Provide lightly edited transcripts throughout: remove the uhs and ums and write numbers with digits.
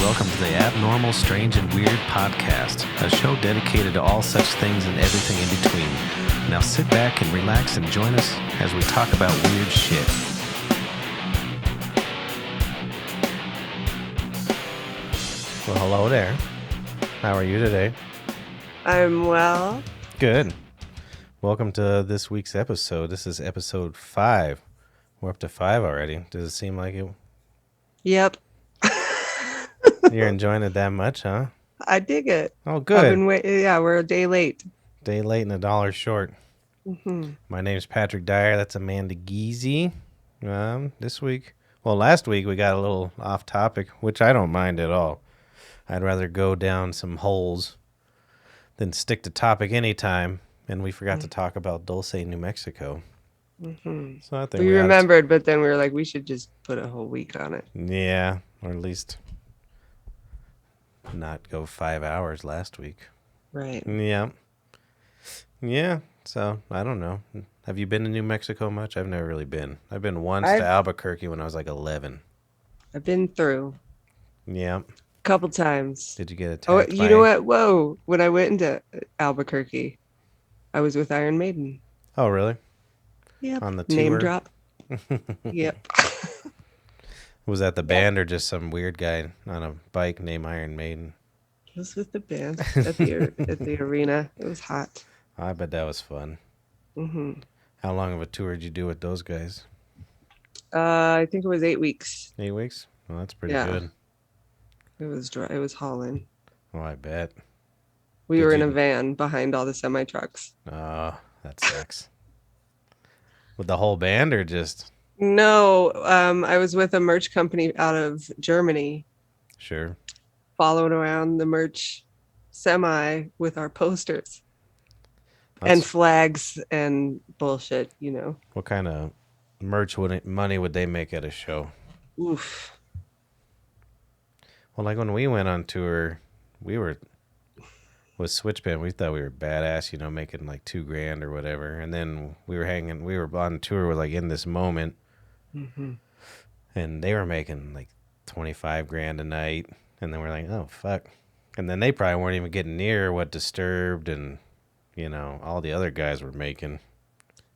welcome to the Abnormal, Strange, and Weird podcast, a show dedicated to all such things and everything in between. Now sit back and relax and join us as we talk about weird shit. Well, hello there. How are you today? I'm well. Good. Welcome to this week's episode. This is episode 5. We're up to 5 already. Does it seem like it? Yep. You're enjoying it that much, huh? I dig it. Oh, good. We're a day late. Day late and $1 short. Mm-hmm. My name's Patrick Dyer. That's Amanda Geezy. Last week we got a little off topic, which I don't mind at all. I'd rather go down some holes than stick to topic anytime. And we forgot to talk about Dulce, New Mexico. Mm-hmm. So I think we remembered, but then we were like, we should just put a whole week on it. Yeah, or at least not go 5 hours last week. Right. Yeah. Yeah. So I don't know. Have you been to New Mexico much? I've never really been. I've been once to Albuquerque when I was like 11. I've been through. Yeah. A couple times. Did you get attacked? Oh, you know what? Whoa. When I went into Albuquerque, I was with Iron Maiden. Oh, really? Yep. On the tour? Name drop. Yep. Was that the band or just some weird guy on a bike named Iron Maiden? It was with the band at the arena. It was hot. I bet that was fun. Mm-hmm. How long of a tour did you do with those guys? I think it was 8 weeks. 8 weeks? Well, that's pretty good. It was dry. It was hauling. Oh, I bet. We were in a van behind all the semi-trucks. Oh, that sucks. With the whole band or just? No, I was with a merch company out of Germany. Sure. Following around the merch semi with our posters and flags and bullshit, you know. What kind of merch money would they make at a show? Oof. Well, like when we went on tour, we were with Switchband. We thought we were badass, you know, making like $2,000 or whatever. And then we were on tour with like In This Moment, and they were making like $25,000 a night. And then we're like, oh fuck. And then they probably weren't even getting near what Disturbed and, you know, all the other guys were making.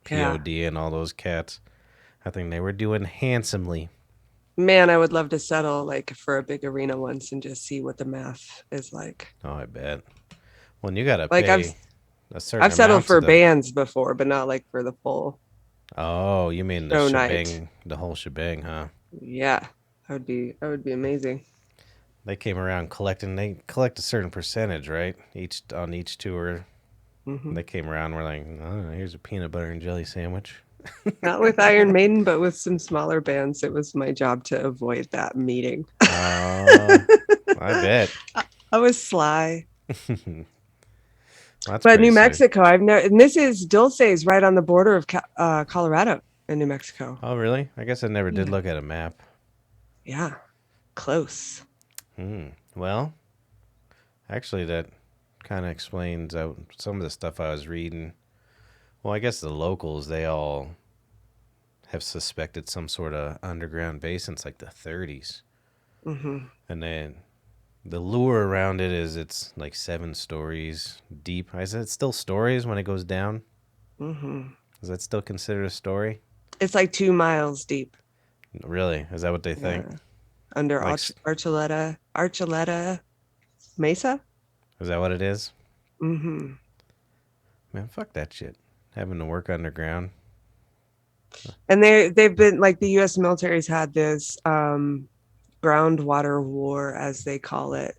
POD and all those cats. I think they were doing handsomely. Man, I would love to settle like for a big arena once and just see what the math is like. Oh, I bet. Well, you gotta like pay a certain. I've settled for bands before, but not like for the full. Oh, you mean the shebang, the whole shebang, huh? Yeah, that would be amazing. They came around collecting. They collect a certain percentage, right? On each tour. Mm-hmm. They came around. We're like, oh, here's a peanut butter and jelly sandwich. Not with Iron Maiden, but with some smaller bands. It was my job to avoid that meeting. Oh, I bet. I was sly. But New Mexico, I've never. And this is Dulce is right on the border of Colorado and New Mexico. Oh, really? I guess I never did look at a map. Yeah, close. Well, actually, that kind of explains some of the stuff I was reading. Well, I guess the locals, they all have suspected some sort of underground base since like the 30s. Mm-hmm. And then the lure around it is it's like 7 stories deep. I said it's still stories when it goes down. Mm-hmm. Is that still considered a story? It's like 2 miles deep. Really? Is that what they think? Under like, Archuleta Mesa? Is that what it is? Mm-hmm. Man, fuck that shit. Having to work underground. And they've been like the U.S. military's had this groundwater war, as they call it,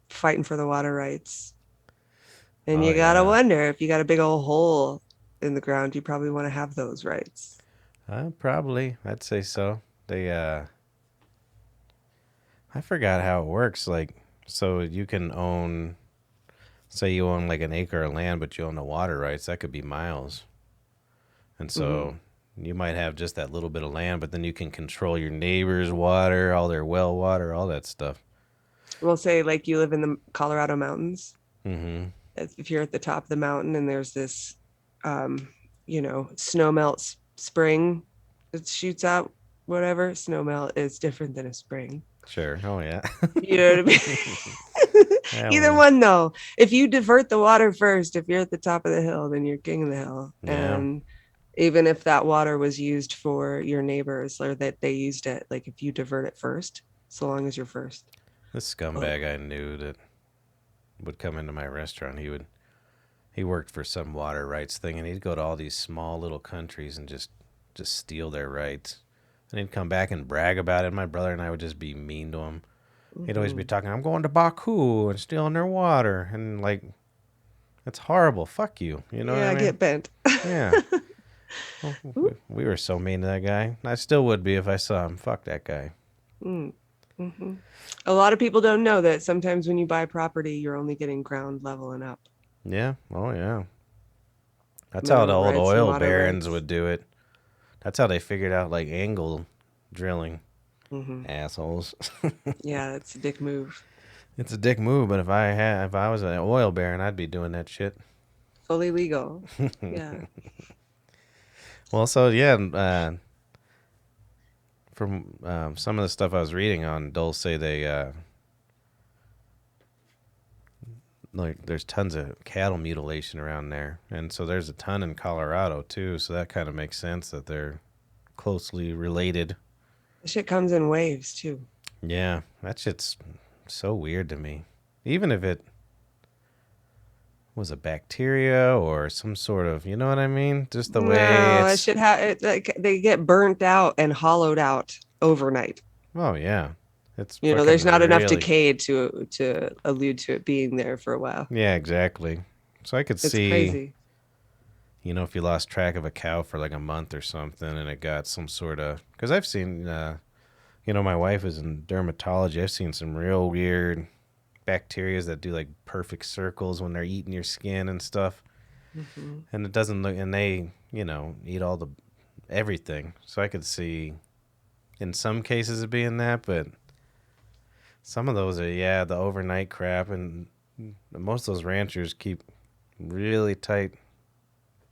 fighting for the water rights. And you gotta wonder if you got a big old hole in the ground, you probably want to have those rights. Probably, I'd say so. They I forgot how it works. Like, so you can own. Say you own like an acre of land, but you own the water rights. That could be miles. And so you might have just that little bit of land, but then you can control your neighbor's water, all their well water, all that stuff. We'll say like you live in the Colorado mountains. Mm-hmm. If you're at the top of the mountain and there's this, snowmelt spring that shoots out whatever, snow melt is different than a spring. Sure. Oh yeah. You know what I mean? Yeah. Either Well. one, though. If you divert the water first, if you're at the top of the hill, then you're king of the hill. Yeah. And even if that water was used for your neighbors or that they used it, like if you divert it first, so long as you're first. This Oh. scumbag I knew that would come into my restaurant. He worked for some water rights thing, and he'd go to all these small little countries and just steal their rights. And he'd come back and brag about it. My brother and I would just be mean to him. He'd always be Mm-hmm. talking, I'm going to Baku and stealing their water. And, like, it's horrible. Fuck you. You know what I Yeah, mean? get bent. Yeah. Well, we were so mean to that guy. I still would be if I saw him. Fuck that guy. Mm-hmm. A lot of people don't know that sometimes when you buy property, you're only getting ground level and up. Yeah. Oh, yeah. That's how the Mineral old rights and oil water barons rights. would do it. That's how they figured out, like, angle drilling. Mm-hmm. Assholes. Yeah, it's a dick move. It's a dick move, but if I was an oil baron, I'd be doing that shit. Fully legal. Yeah. Well, so yeah, from some of the stuff I was reading on Dulce, they like there's tons of cattle mutilation around there, and so there's a ton in Colorado too. So that kind of makes sense that they're closely related. The shit comes in waves too. Yeah, that shit's so weird to me. Even if it was a bacteria or some sort of, you know what I mean? Just the way No, that it's. shit like they get burnt out and hollowed out overnight. Oh yeah, it's You know, fucking there's not enough really. decay to allude to it being there for a while. Yeah, exactly. So I could It's see, crazy. if you lost track of a cow for like a month or something and it got some sort of. Because I've seen, my wife is in dermatology. I've seen some real weird bacterias that do like perfect circles when they're eating your skin and stuff. Mm-hmm. And it doesn't look, and they, eat all the everything. So I could see in some cases it being that, but some of those are, yeah, the overnight crap. And most of those ranchers keep really tight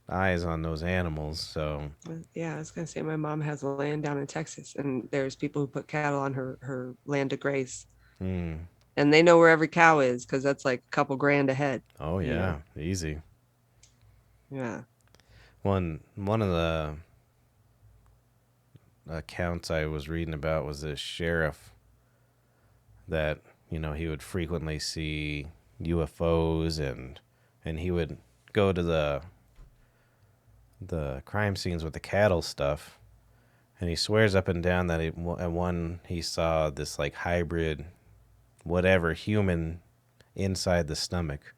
eyes on those animals. So, Yeah, I was gonna say my mom has land down in Texas, and there's people who put cattle on her land to graze, mm, and they know where every cow is because that's like a couple grand ahead. oh You know. yeah, easy. Yeah. One of the accounts I was reading about was this sheriff that he would frequently see UFOs and he would go to the crime scenes with the cattle stuff. And he swears up and down that at one he saw this like hybrid, whatever, human inside the stomach.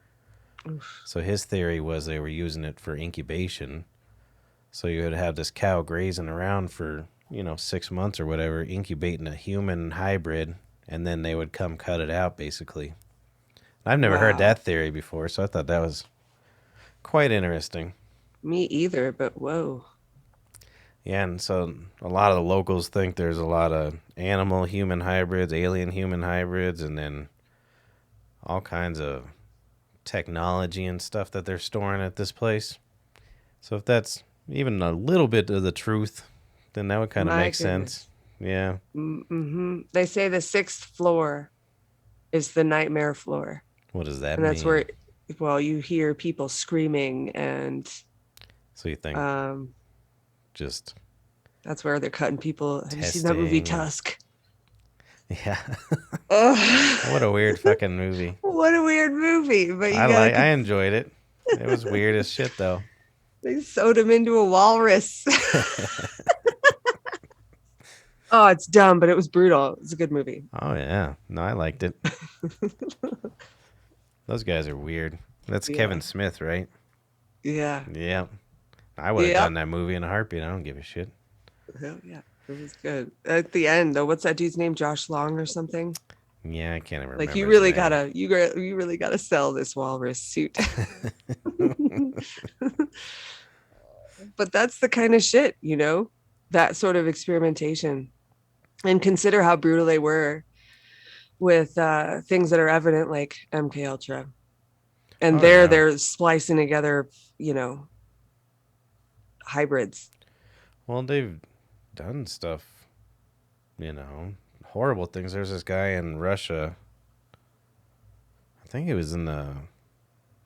Oof. So his theory was they were using it for incubation. So you would have this cow grazing around for, 6 months or whatever, incubating a human hybrid, and then they would come cut it out, basically. I've never heard Wow. that theory before, so I thought that was quite interesting. Me either, but whoa. Yeah, and so a lot of the locals think there's a lot of animal human hybrids, alien human hybrids, and then all kinds of technology and stuff that they're storing at this place. So if that's even a little bit of the truth, then that would kind of My make sense. goodness. Yeah. Mm-hmm. They say the sixth floor is the nightmare floor. What does that And that's mean? where, well, you hear people screaming, and So you think um, just that's where they're cutting people. Have you seen that movie testing and Tusk? yeah. Oh, What a weird fucking movie. what a weird movie! But you gotta, I enjoyed it. It was weird as shit though. they sewed him into a walrus. Oh, it's dumb, but it was brutal. It's a good movie. Oh yeah. No, I liked it. Those guys are weird. That's Kevin Yeah. Smith, right? Yeah. Yeah. I would have done Yep. that movie in a heartbeat. I don't give a shit. Hell yeah. It was good. At the end, though, what's that dude's name? Josh Long or something? Yeah, I can't even Like remember his name. you really gotta sell this walrus suit. But that's the kind of shit, that sort of experimentation. And consider how brutal they were with things that are evident like MK Ultra. And Oh yeah. they're splicing together, you know, hybrids. Well, they've done stuff. horrible things. There's this guy in Russia. I think he was in the.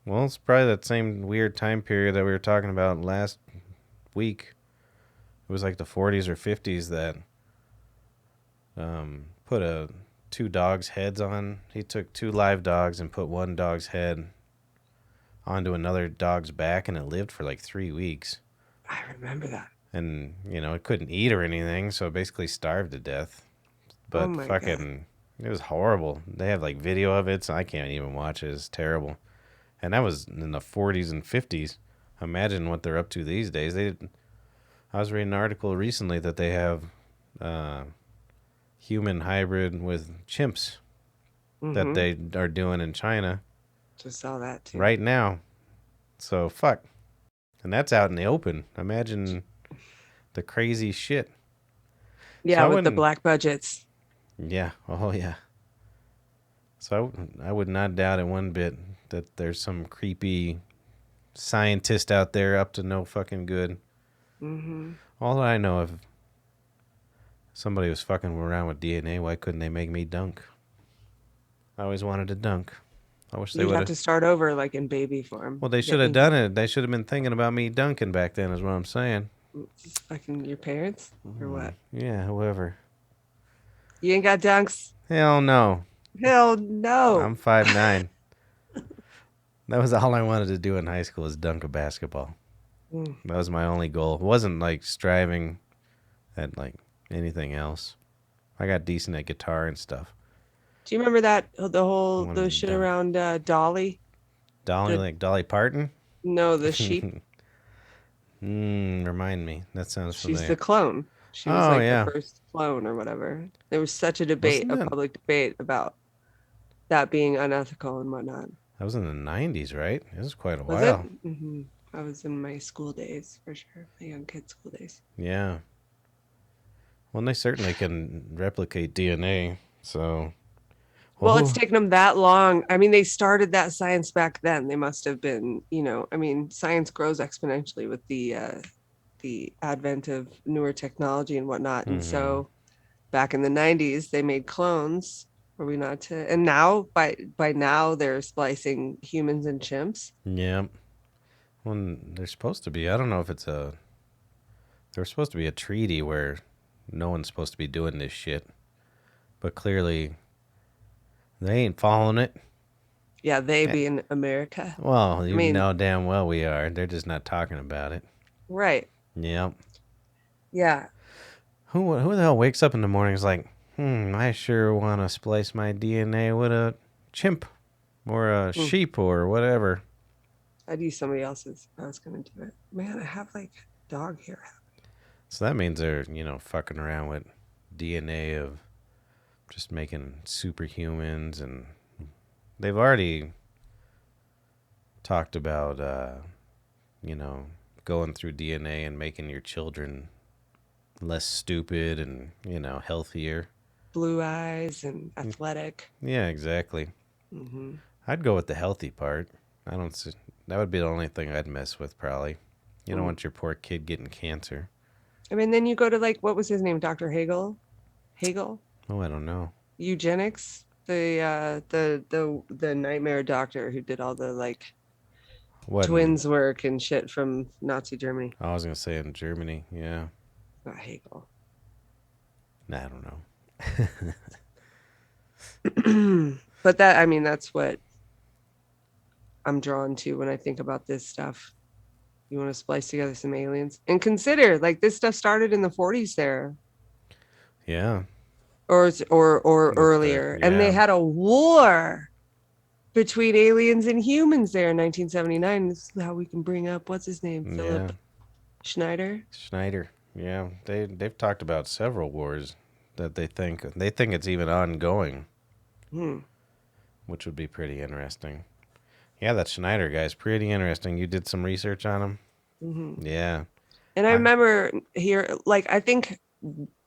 Well, it's probably that same weird time period that we were talking about last week. It was like the 40s or 50s that put two dogs' heads on. He took two live dogs and put one dog's head onto another dog's back, and it lived for like 3 weeks. I remember that. And, it couldn't eat or anything, so it basically starved to death. Oh But my God. fucking, it was horrible. They have like video of it, so I can't even watch it. It's terrible. And that was in the 40s and 50s. Imagine what they're up to these days. I was reading an article recently that they have human hybrid with chimps that they are doing in China. Just saw that too. Right now. So fuck. And that's out in the open. Imagine the crazy shit. Yeah, with the black budgets. Yeah. Oh yeah. So I would not doubt it one bit that there's some creepy scientist out there up to no fucking good. All I know, if somebody was fucking around with DNA, why couldn't they make me dunk? I always wanted to dunk. I wish they would have to start over like in baby form. Well, they should have done it. They should have been thinking about me dunking back then, is what I'm saying. Fucking your parents? Or what? Yeah, whoever. You ain't got dunks? Hell no. Hell no. I'm 5'9". That was all I wanted to do in high school, is dunk a basketball. That was my only goal. It wasn't like striving at like anything else. I got decent at guitar and stuff. Do you remember that the shit around Dolly? Like Dolly Parton? No, the sheep. Remind me. That sounds familiar. She's the clone. She was the first clone or whatever. There was such a debate, a public debate about that being unethical and whatnot. That was in the 90s, right? It was quite a while. Mm-hmm. I was in my school days, for sure. My young kid school days. Yeah. Well, they certainly can replicate DNA, so... Well, it's taken them that long. I mean, they started that science back then. They must have been, science grows exponentially with the advent of newer technology and whatnot. And so back in the 90s, they made clones. Were we not to? And now, by now, they're splicing humans and chimps. Yeah. Well, they're supposed to be. I don't know if there's supposed to be a treaty where no one's supposed to be doing this shit. But clearly... they ain't following it. Yeah, they being America. Well, know damn well we are. They're just not talking about it. Right. Yep. Yeah. Who the hell wakes up in the morning and is like, I sure want to splice my DNA with a chimp or a sheep or whatever. I'd use somebody else's if I was going to do it. Man, I have like dog hair. So that means they're, fucking around with DNA of just making superhumans, and they've already talked about, going through DNA and making your children less stupid and, healthier. Blue eyes and athletic. Yeah, exactly. I'd go with the healthy part. That would be the only thing I'd mess with, probably. You don't want your poor kid getting cancer. I mean, then you go to what was his name? Dr. Hegel? Oh, I don't know. Eugenics, the nightmare doctor who did all the twins work and shit from Nazi Germany. I was gonna say in Germany, yeah. Not Hegel. Nah, I don't know. But that's what I'm drawn to when I think about this stuff. You want to splice together some aliens and consider this stuff started in the 40s there. Yeah. Or earlier. And they had a war between aliens and humans there in 1979. This is how we can bring up, what's his name? Philip Schneider? Schneider. Yeah. They've talked about several wars that they think it's even ongoing. Which would be pretty interesting. Yeah, that Schneider guy's pretty interesting. You did some research on him? Yeah. And I remember here, I think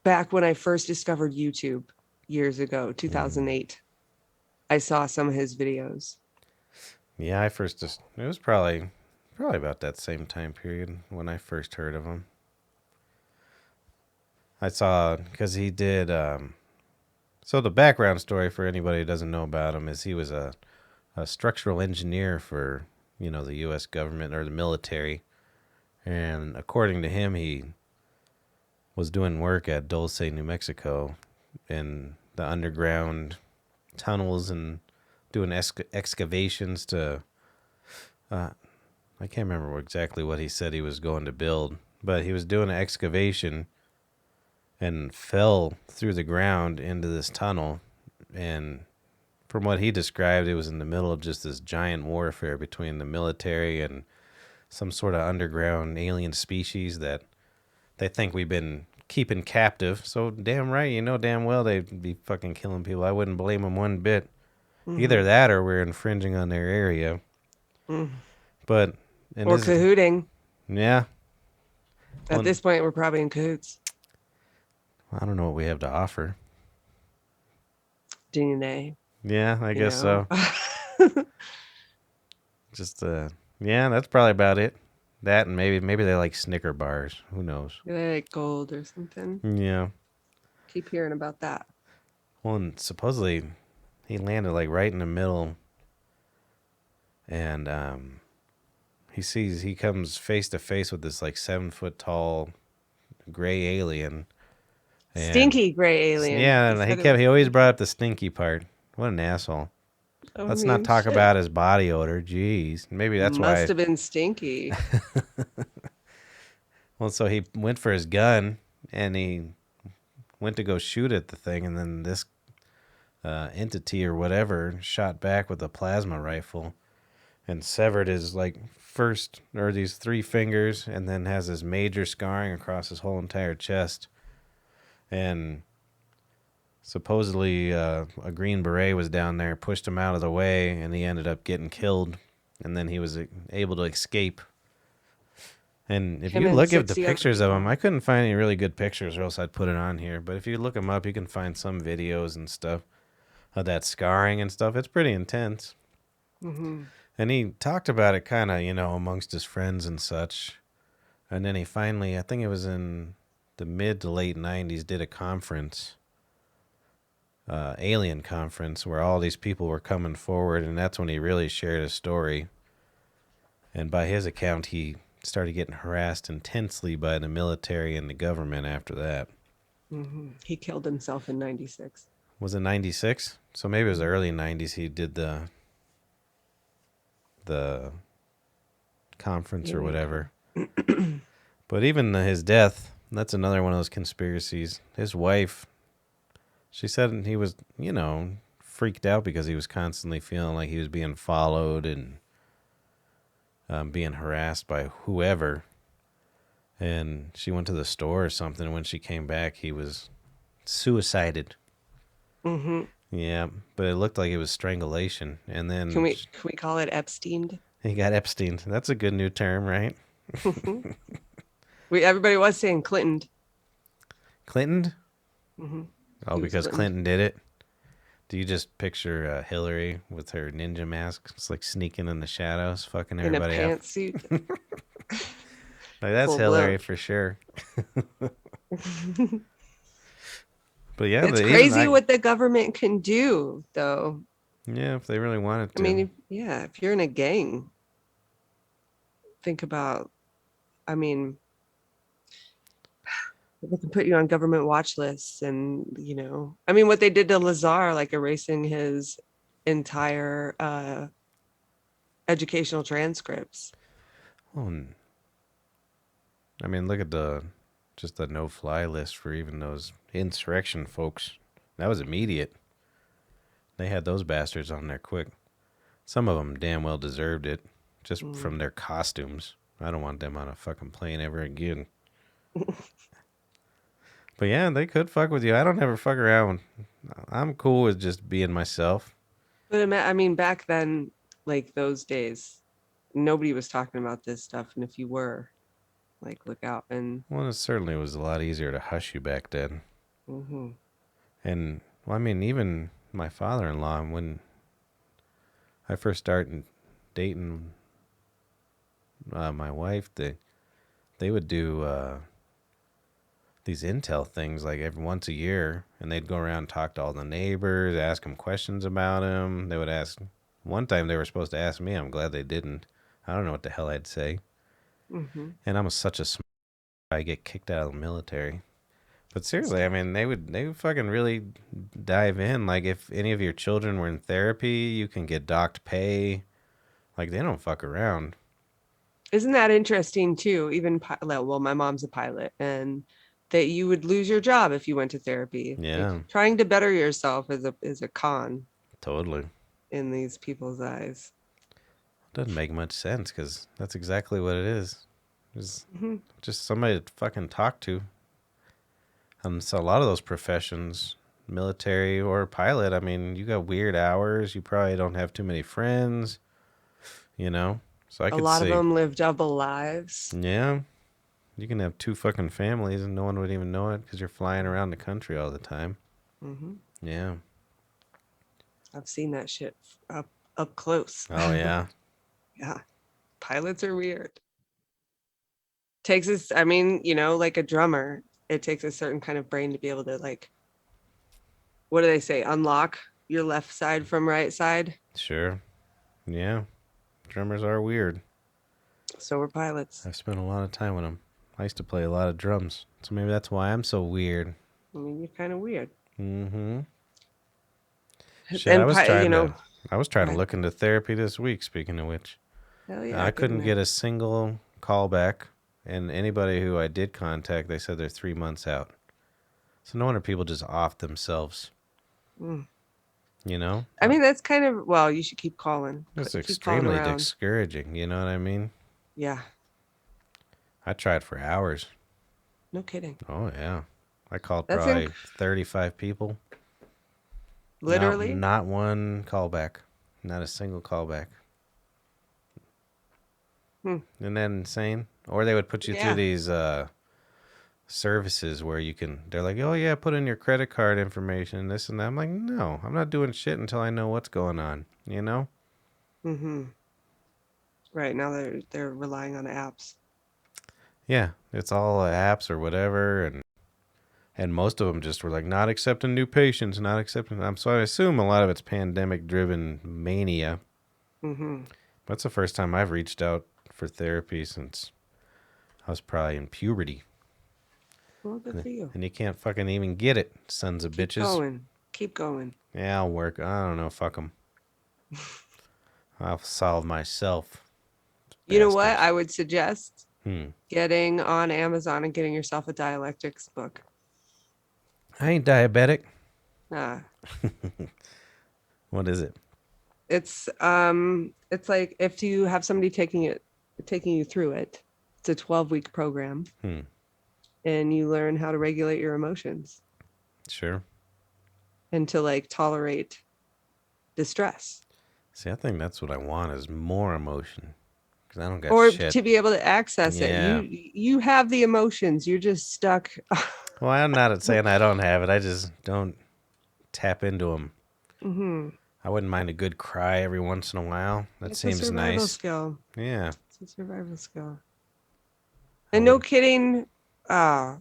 back when I first discovered YouTube years ago, 2008, I saw some of his videos. Yeah, it was probably about that same time period when I first heard of him. I saw because he did. So the background story for anybody who doesn't know about him is he was a structural engineer for the U.S. government or the military, and according to him, he was doing work at Dulce, New Mexico, in the underground tunnels and doing excavations to. I can't remember exactly what he said he was going to build, but he was doing an excavation and fell through the ground into this tunnel. And from what he described, it was in the middle of just this giant warfare between the military and some sort of underground alien species that they think we've been keeping captive. So damn right, damn well they'd be fucking killing people. I wouldn't blame them one bit. Either Mm-hmm. that or we're infringing on their area. Mm. But in Or his cahooting. yeah, At well, this point, we're probably in cahoots. I don't know what we have to offer. D.N.A. Yeah, I You guess know. so. Just yeah, that's probably about it. That and maybe they like Snicker bars. Who knows? Like gold or something. Yeah. Keep hearing about that. Well, and supposedly he landed like right in the middle, and he comes face to face with this like 7 foot tall gray alien, and Stinky gray alien. yeah, He and said it was he always brought stinky. up the stinky part. What an asshole! I Let's not mean, talk shit. about his body odor. Jeez, maybe that's Must why. have been stinky. Well, so he went for his gun, and he went to go shoot at the thing, and then this entity or whatever shot back with a plasma rifle and severed his like first or these 3 fingers, and then has this major scarring across his whole entire chest. And supposedly a Green Beret was down there, pushed him out of the way, and he ended up getting killed. And then he was able to escape. And if Him you and look at the 60 other pictures of him, people. I couldn't find any really good pictures, or else I'd put it on here. But if you look him up, you can find some videos and stuff of that scarring and stuff. It's pretty intense. Hmm. And he talked about it kind of, amongst his friends and such. And then he finally, I think it was in the mid to late 90s, did a conference, alien conference, where all these people were coming forward. And that's when he really shared his story. And by his account, he started getting harassed intensely by the military and the government after that. He killed himself in 96. Was it 96? So maybe it was early 90s he did the conference or Alien whatever. con. But even his death, that's another one of those conspiracies. His wife, she said he was, freaked out because he was constantly feeling like he was being followed and being harassed by whoever. And she went to the store or something. And when she came back, he was suicided. Hmm. Yeah, but it looked like it was strangulation. And Can then we call it Epstein? he got Epstein. That's a good new term, right? We everybody was saying Clinton. Clinton? Hmm. Oh, He was because Clinton Clinton did it? Do you just picture Hillary with her ninja mask? It's like sneaking in the shadows, fucking in a everybody up. pantsuit, Like, that's full Hillary blown. for sure. But yeah, It's even crazy I, what the government can do, though. yeah, if they really wanted I to. mean, yeah, if you're in a gang, think about, I mean, they can put you on government watch lists and, I mean, what they did to Lazar, like erasing his entire educational transcripts. Oh, I mean, look at just the no-fly list for even those insurrection folks. That was immediate. They had those bastards on there quick. Some of them damn well deserved it, just Mm. from their costumes. I don't want them on a fucking plane ever again. But yeah, they could fuck with you. I don't ever fuck around. I'm cool with just being myself. But I mean, back then, like those days, nobody was talking about this stuff. And if you were, like, look out. And Well, it certainly was a lot easier to hush you back then. mhm. And, well, I mean, even my father-in-law, when I first started dating my wife, they would do these intel things like every once a year, and they'd go around and talk to all the neighbors, ask them questions about him. They would ask. One time they were supposed to ask me. I'm glad they didn't. I don't know what the hell I'd say. Mm-hmm. And I'm such a smart guy, I get kicked out of the military. But seriously, I Stop. mean, they would fucking really dive in. Like if any of your children were in therapy, you can get docked pay. Like they don't fuck around. Isn't that interesting too? Even well, my mom's a pilot, and that you would lose your job if you went to therapy. Like Yeah, trying to better yourself is a con totally. in these people's eyes. Doesn't make much sense because that's exactly what it is. It's Mm-hmm. just somebody to fucking talk to. So a lot of those professions, military or pilot, I mean, you got weird hours. You probably don't have too many friends, you know? So I A could lot of see, them live double lives. yeah, you can have two fucking families and no one would even know it because you're flying around the country all the time. Mm-hmm. Yeah. I've seen that shit up close. Oh, yeah. Yeah, pilots are weird. Takes us, I mean, like a drummer, it takes a certain kind of brain to be able to like, what do they say? Unlock your left side from right side. Sure. Yeah. Drummers are weird. So we're pilots. I've spent a lot of time with them. I used to play a lot of drums. So maybe that's why I'm so weird. I mean, you're kind of weird. Mm-hmm. Shit, And I was go trying to ahead. look into therapy this week, speaking of which. Hell yeah, I get in couldn't there. get a single call back, and anybody who I did contact, they said they're 3 months out. So no wonder people just off themselves, Mm. you know? I mean, that's kind of, well, you should keep calling. It's Keep calling extremely around. discouraging, you know what I mean? Yeah, I tried for hours. no kidding. Oh, yeah. I called That's probably 35 people. Not, literally. not one callback. Not a single callback. Hmm. Isn't that insane? Or they would put you through Yeah. these services where they're like, oh yeah, put in your credit card information and this and that. I'm like, no, I'm not doing shit until I know what's going on, you know? Mm-hmm. Right now they're relying on apps. Yeah, it's all apps or whatever, and most of them just were like, not accepting new patients, not accepting. So I assume a lot of it's pandemic driven mania. Mm-hmm. That's the first time I've reached out for therapy since I was probably in puberty. Well, good for you. And you can't fucking even get it, sons of Keep bitches. going. Keep going. Yeah, I'll work. I don't know. Fuck them. I'll solve myself, You know what? bastards. I would suggest Hmm. getting on Amazon and getting yourself a dialectics book. I ain't diabetic. Uh, What is it? it's like if you have somebody taking you through it, it's a 12-week program Hmm. and you learn how to regulate your emotions Sure. and to like tolerate distress See, I think that's what I want is more emotion. Because I don't got or shit. to be able to access it. Yeah. You have the emotions. You're just stuck. Well, I'm not saying I don't have it. I just don't tap into them. Hmm. I wouldn't mind a good cry every once in a while. That It's a seems survival nice. skill. Yeah. It's a survival skill. I And no wouldn't. kidding, uh,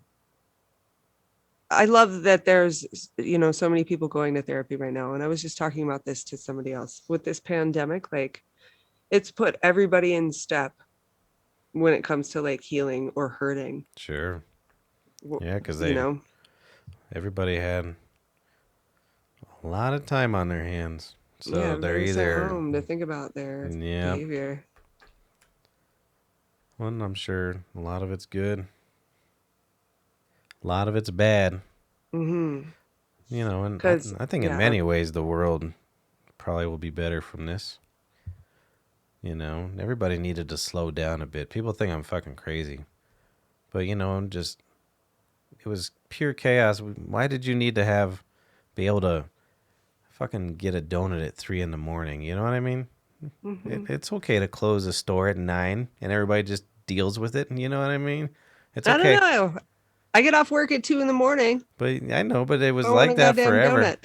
I love that there's, so many people going to therapy right now. And I was just talking about this to somebody else with this pandemic. Like, it's put everybody in step when it comes to like healing or hurting. Sure. Yeah, because You know, everybody had a lot of time on their hands. yeah, So they're everybody was sent either, home to think about their yeah, behavior. well, I'm sure a lot of it's good, a lot of it's bad, Mm-hmm. and Because, I think in yeah, many ways the world probably will be better from this. Everybody needed to slow down a bit. People think I'm fucking crazy, but I'm just, it was pure chaos. Why did you need to be able to fucking get a donut at 3 in the morning? You know what I mean? mm-hmm. It's okay to close a store at 9 and everybody just deals with it. You know what I mean? It's I don't okay. know. I get off work at 2 in the morning. But I know, but it was I want like a that goddamn forever.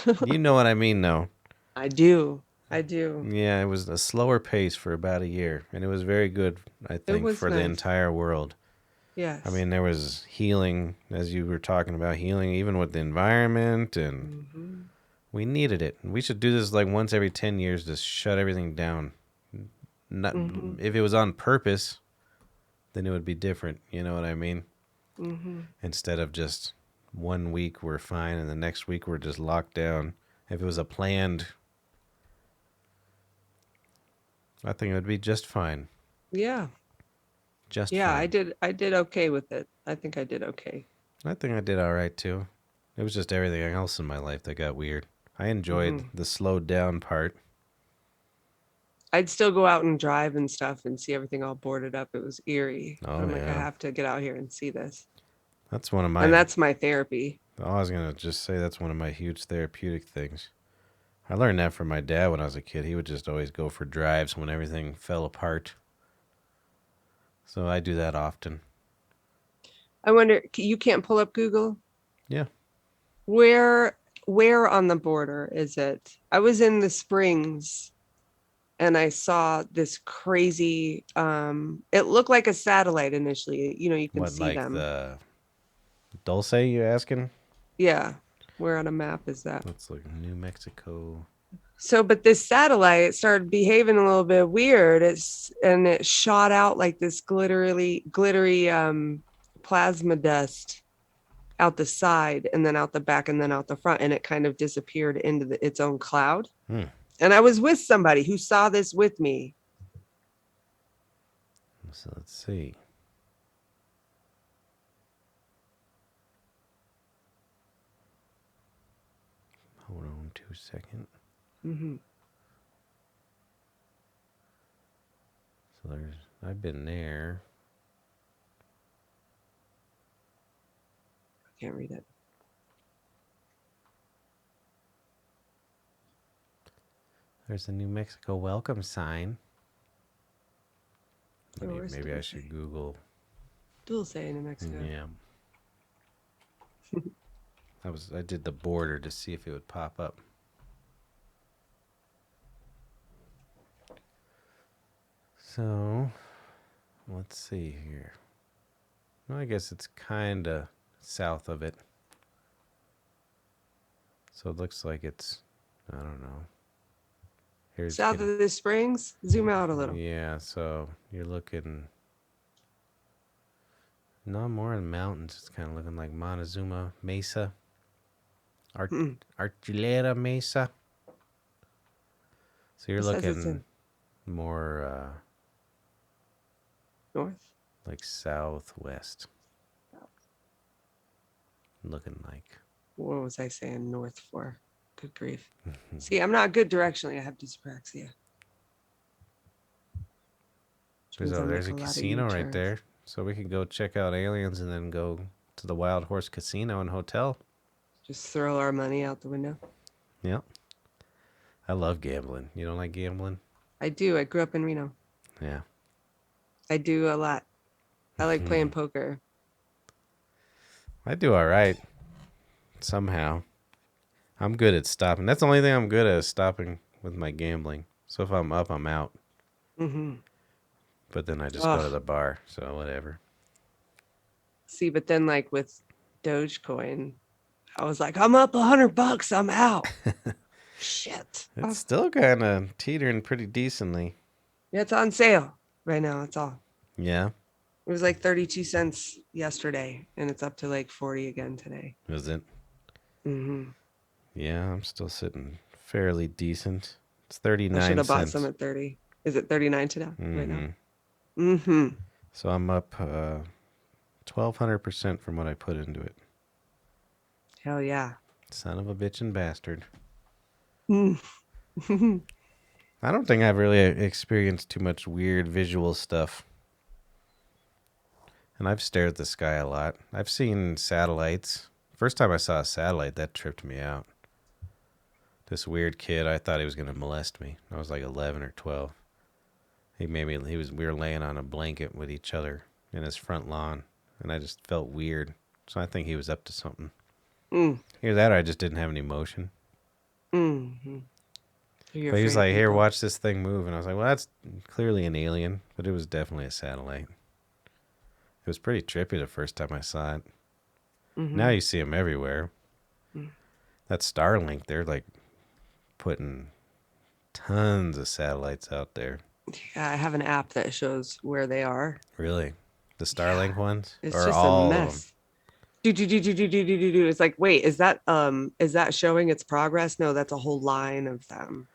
donut. You know what I mean, though. I do. I do. Yeah, it was a slower pace for about a year, and it was very good, I It think, was for the nice. entire world. I Yes. mean, there was healing, as you were talking about, healing even with the environment, and Mm-hmm. we needed it. We should do this like once every 10 years to shut everything down. Not Mm-hmm. if it was on purpose, then it would be different. You know what I mean? Mm-hmm. Instead of just one week we're fine and the next week we're just locked down. If it was a planned, I think it would be just fine. Yeah. Just Yeah, I fine. did. I did okay with it. I think I did okay. I think I did all right too. It was just everything else in my life that got weird. I enjoyed Mm-hmm. the slowed down part. I'd still go out and drive and stuff and see everything all boarded up. It was eerie. Oh I'm like, I yeah, have to get out here and see this. that's one of And my. that's my therapy. I was gonna just say that's one of my huge therapeutic things. I learned that from my dad when I was a kid. He would just always go for drives when everything fell apart. So I do that often. I wonder, you can't pull up Google? Yeah. Where where on the border is it? I was in the Springs and I saw this crazy it looked like a satellite initially. You know, you can What, see like them. the Dulce, you asking? Yeah. Where on a map is that? Let's look. New Mexico. So, but this satellite started behaving a little bit weird. It shot out like this glittery plasma dust out the side and then out the back and then out the front, and it kind of disappeared into its own cloud. Hmm. And I was with somebody who saw this with me. So let's see. Hold on 2 seconds. Mm-hmm. So there's. I've been there. I can't read it. There's a New Mexico welcome sign. Maybe I Dulce? should Google. Dulce, New Mexico. Yeah. I did the border to see if it would pop up. So let's see here. Well, I guess it's kind of south of it. So it looks like it's, I don't know. Here's South of the Springs. Zoom out a little. yeah, so you're looking, no more in the mountains. It's kind of looking like Montezuma Mesa, Mm-mm. Archuleta Mesa. So you're It says it's looking in more north. like southwest. Looking like. What was I saying north for? Good grief. See, I'm not good directionally. I have dyspraxia. There's a casino right there. So we could go check out aliens and then go to the Wild Horse Casino and Hotel. Just throw our money out the window. Yep. I love gambling. You don't like gambling? I do. I grew up in Reno. Yeah. I do a lot. I like playing poker. I do all right. Somehow. I'm good at stopping. That's the only thing I'm good at is stopping with my gambling. So if I'm up, I'm out. Mm-hmm. But then I just go to the bar. So whatever. See, but then like with Dogecoin, I was like, I'm up $100. I'm out. Shit. It's still kind of teetering pretty decently. Yeah, it's on sale right now. That's all. Yeah. It was like 32 cents yesterday, and it's up to like 40 again today. Is it? Mm-hmm. Yeah, I'm still sitting fairly decent. It's I 39 should have bought cents. some at 30. Is it 39 today? Right now? Mm-hmm. Mm-hmm. So I'm up 1,200% from what I put into it. Hell yeah. Son of a bitch and bastard. Mm. I don't think I've really experienced too much weird visual stuff. And I've stared at the sky a lot. I've seen satellites. First time I saw a satellite, that tripped me out. This weird kid, I thought he was going to molest me. I was like 11 or 12. We were laying on a blanket with each other in his front lawn. And I just felt weird. So I think he was up to something. Mm. Either that or I just didn't have any motion. Mm-hmm. But he was like, here, watch this thing move. And I was like, well, that's clearly an alien. But it was definitely a satellite. It was pretty trippy the first time I saw it. Now Mm-hmm. you see them everywhere. That Starlink, they're like putting tons of satellites out there. Yeah, I have an app that shows where they are. Really? The Yeah, Starlink ones? it's Or just a all of them? mess. Do. It's like, wait, is that showing its progress? No, that's a whole line of them.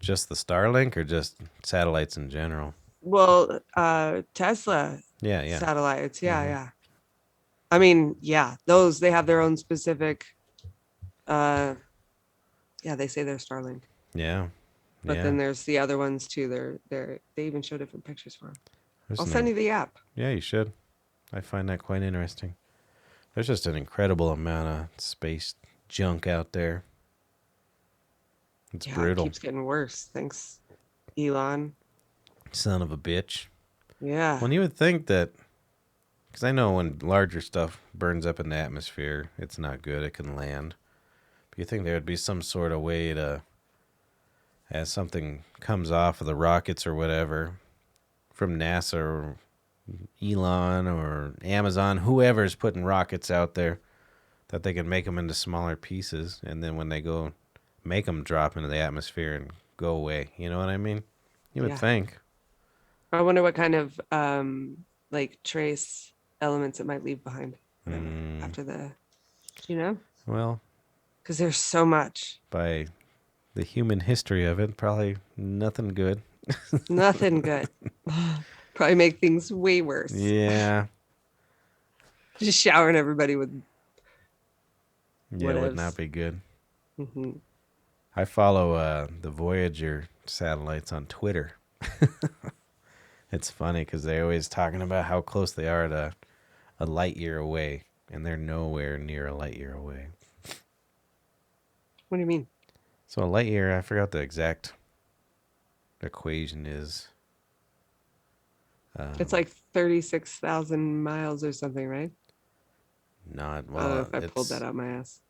Just the Starlink or just satellites in general? Well, Tesla Yeah, yeah. satellites. Yeah, Hmm. yeah. I mean, yeah, those they have their own specific uh yeah, they say they're Starlink. Yeah, But yeah. then there's the other ones too. They even show different pictures for them. There's I'll send an, you the app. yeah, you should. I find that quite interesting. There's just an incredible amount of space junk out there. It's Yeah, it brutal. keeps getting worse. Thanks, Elon. Son of a bitch. Yeah. When you would think that, because I know when larger stuff burns up in the atmosphere, it's not good. It can land. But you think there would be some sort of way to, as something comes off of the rockets or whatever, from NASA or Elon or Amazon, whoever's putting rockets out there, that they can make them into smaller pieces, and then when they go make them drop into the atmosphere and go away. You know what I mean? You would Yeah. think. I wonder what kind of like trace elements it might leave behind. Whatever. Mm, After you know? well, Because there's so much. by the human history of it, probably nothing good. Nothing good. Probably make things way worse. Yeah. Just showering everybody with Yeah, would not whatevs. be good. Hmm. I follow the Voyager satellites on Twitter. It's funny because they're always talking about how close they are to a light year away, and they're nowhere near a light year away. What do you mean? So a light year, I forgot the exact equation is. It's Um, like 36,000 miles or something, right? not I don't know well. if I pulled that out my ass.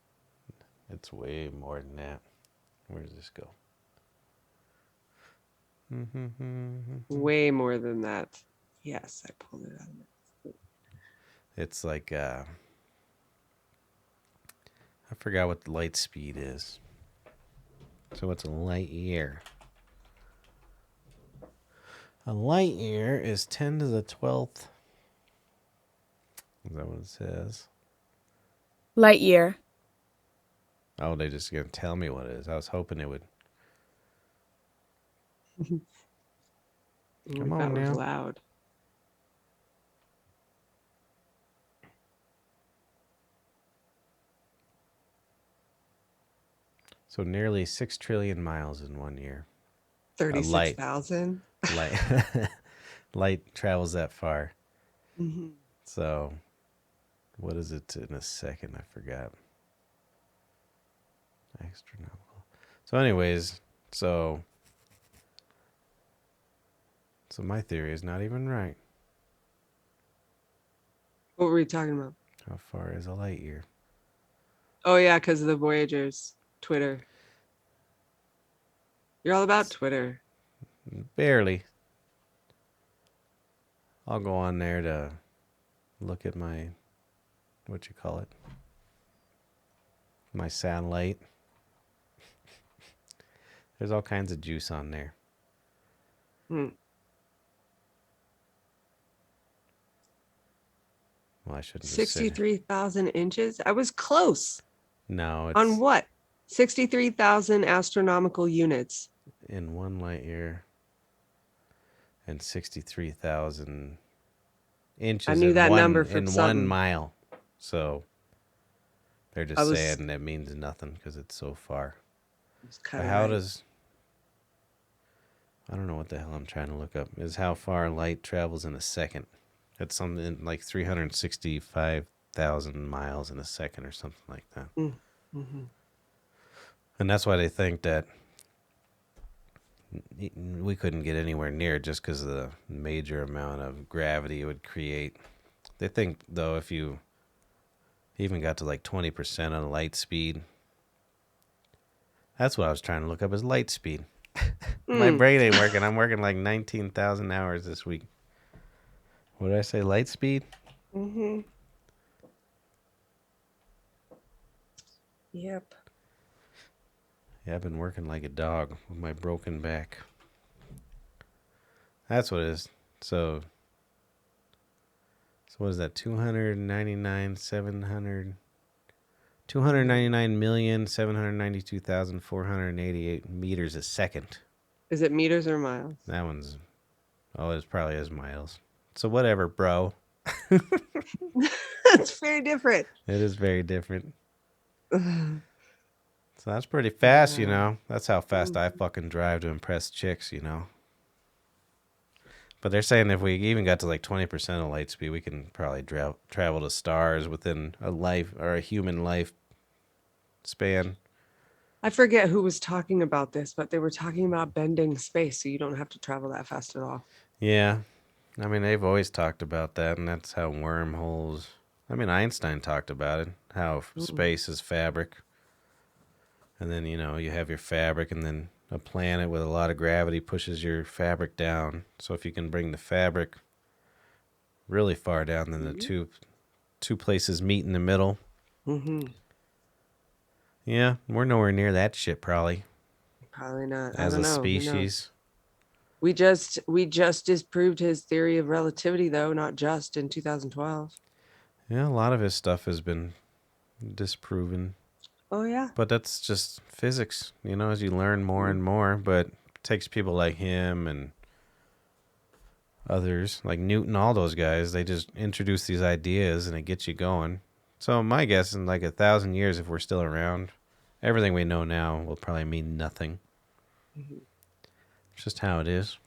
It's way more than that. Where does this go? Way more than that. Yes, I pulled it out of my ass. It's like I forgot what the light speed is. So what's a light year? A light year is 10 to the 12th. Is that what it says? Light year. Oh, they just gonna tell me what it is. I was hoping it would. Come on That was now. loud. So nearly 6 trillion miles in 1 year. A light. 36,000. Light. Light travels that far. Mm-hmm. So what is it in a second? I forgot. Astronomical. So anyways, so my theory is not even right. What were we talking about? How far is a light year? Oh yeah, because of the Voyagers. Twitter. You're all about Twitter. Barely. I'll go on there to look at my, what you call it, my satellite. There's all kinds of juice on there. Hmm. Well, I shouldn't just sit here. 63,000 inches. I was close. No, On it's what? 63,000 astronomical units. in 1 light year and 63,000 I inches knew in that number one for in one something. mile. So they're I just was, saying that means nothing because it's so far. was kind But of how right. does I don't know what the hell I'm trying to look up. Is how far light travels in a second. It's something like 365,000 miles in a second or something like that. Mm-hmm. And that's why they think that we couldn't get anywhere near it just because of the major amount of gravity it would create. They think, though, if you even got to like 20% on light speed, that's what I was trying to look up is light speed. My Mm. brain ain't working. I'm working like 19,000 hours this week. What did I say? Light speed? Mm-hmm. Yep. Yeah, I've been working like a dog with my broken back. That's what it is. So what is that? 299,792,488 meters a second. Is it meters or miles? That one's, oh, it probably is miles. So whatever, bro. That's very different. It is very different. Yeah. So that's pretty fast, you know. That's how fast I fucking drive to impress chicks, you know. But they're saying if we even got to like 20% of light speed, we can probably travel to stars within a life or a human life span. I forget who was talking about this, but they were talking about bending space so you don't have to travel that fast at all. Yeah. I mean, they've always talked about that, and that's how wormholes. I mean, Einstein talked about it, how Mm. space is fabric. And then, you know, you have your fabric, and then a planet with a lot of gravity pushes your fabric down. So if you can bring the fabric really far down, then the two places meet in the middle. Mm-hmm. Yeah, we're nowhere near that shit, probably, Probably not. I as don't a know. Who knows? species. We just disproved his theory of relativity, though, not just in 2012. Yeah, a lot of his stuff has been disproven. Oh yeah. But that's just physics, you know, as you learn more Mm. and more. But it takes people like him and others, like Newton, all those guys, they just introduce these ideas and it gets you going. So my guess in like 1,000 years, if we're still around, everything we know now will probably mean nothing. Mhm. It's just how it is.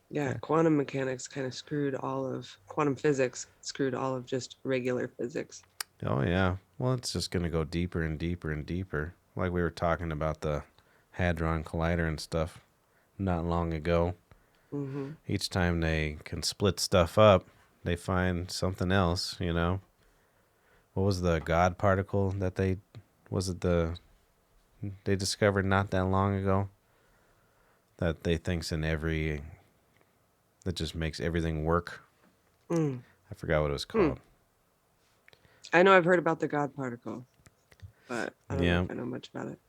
Yeah, Yeah. quantum mechanics kind of screwed all of quantum physics, screwed all of just regular physics. Oh yeah. Well, it's just gonna go deeper and deeper and deeper. Like we were talking about the hadron collider and stuff not long ago. Mm-hmm. Each time they can split stuff up, they find something else. You know, what was the God particle that they was it the they discovered not that long ago that they think's in every that just makes everything work. Mm. I forgot what it was Hmm. called. I know I've heard about the God particle, but I don't know Yeah, if I know much about it.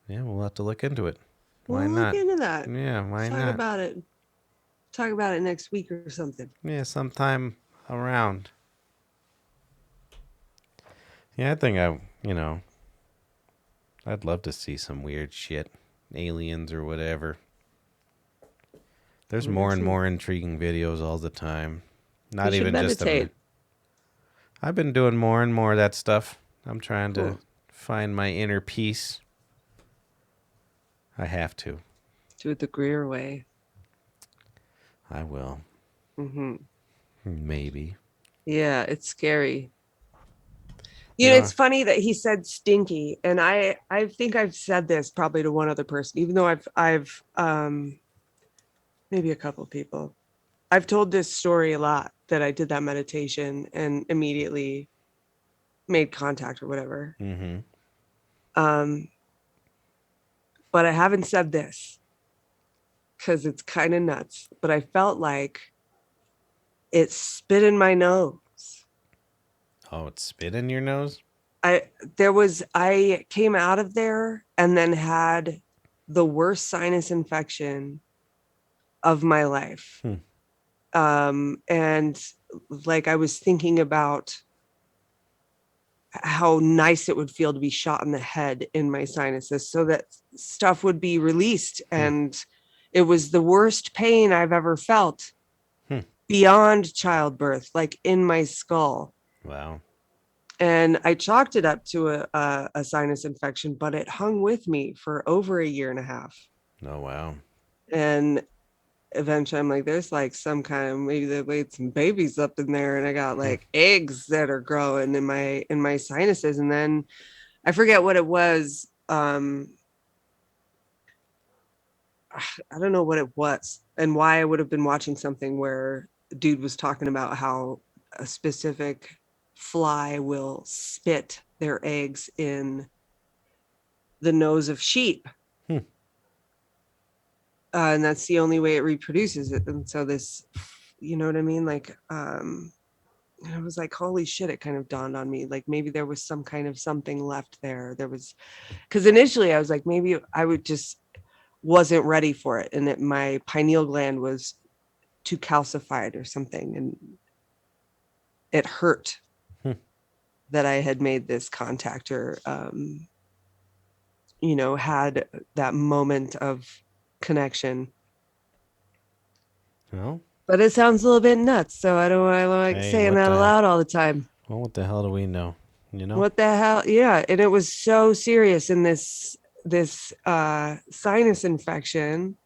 yeah, we'll have to look into it. Why We'll look not? into that. Yeah, Let's why talk not? about it. Talk about it next week or something. Yeah, sometime around. Yeah, I think you know, I'd love to see some weird shit, aliens or whatever. There's We'll more and see. more intriguing videos all the time. You Not should even just a. meditate. I've been doing more and more of that stuff. I'm trying to Cool. find my inner peace. I have to. Do it the Greer way. I will. Mm-hmm. Maybe. Yeah, it's scary. You It's know. funny that he said stinky, and I think I've said this probably to one other person, even though I've maybe a couple people. I've told this story a lot that I did that meditation and immediately made contact or whatever. Mm-hmm. Um, but I haven't said this because it's kind of nuts. But I felt like it spit in my nose. Oh, it spit in your nose. I I came out of there and then had the worst sinus infection of my life. Hmm. And like I was thinking about how nice it would feel to be shot in the head in my sinuses so that stuff would be released. Hmm. And it was the worst pain I've ever felt Hmm. beyond childbirth, like in my skull. Wow. And I chalked it up to a sinus infection, but it hung with me for over a year and a half. Oh wow. And eventually I'm like, there's like some kind of maybe they laid some babies up in there and I got Hmm. like eggs that are growing in my sinuses. And then I forget what it was. I don't know what it was and why I would have been watching something where dude was talking about how a specific fly will spit their eggs in the nose of sheep. Hmm. And that's the only way it reproduces it. And so this, you know what I mean? Like, And I was like, holy shit, it kind of dawned on me. Like maybe there was some kind of something left there. There was, because initially I was like, maybe I would just wasn't ready for it. And that my pineal gland was too calcified or something. And it hurt Hmm. that I had made this contact or, had that moment of connection. Well, But it sounds a little bit nuts. So I don't like hey, saying that aloud all the time. what the hell do we know? You know? What the hell? Yeah. And it was so serious. And this sinus infection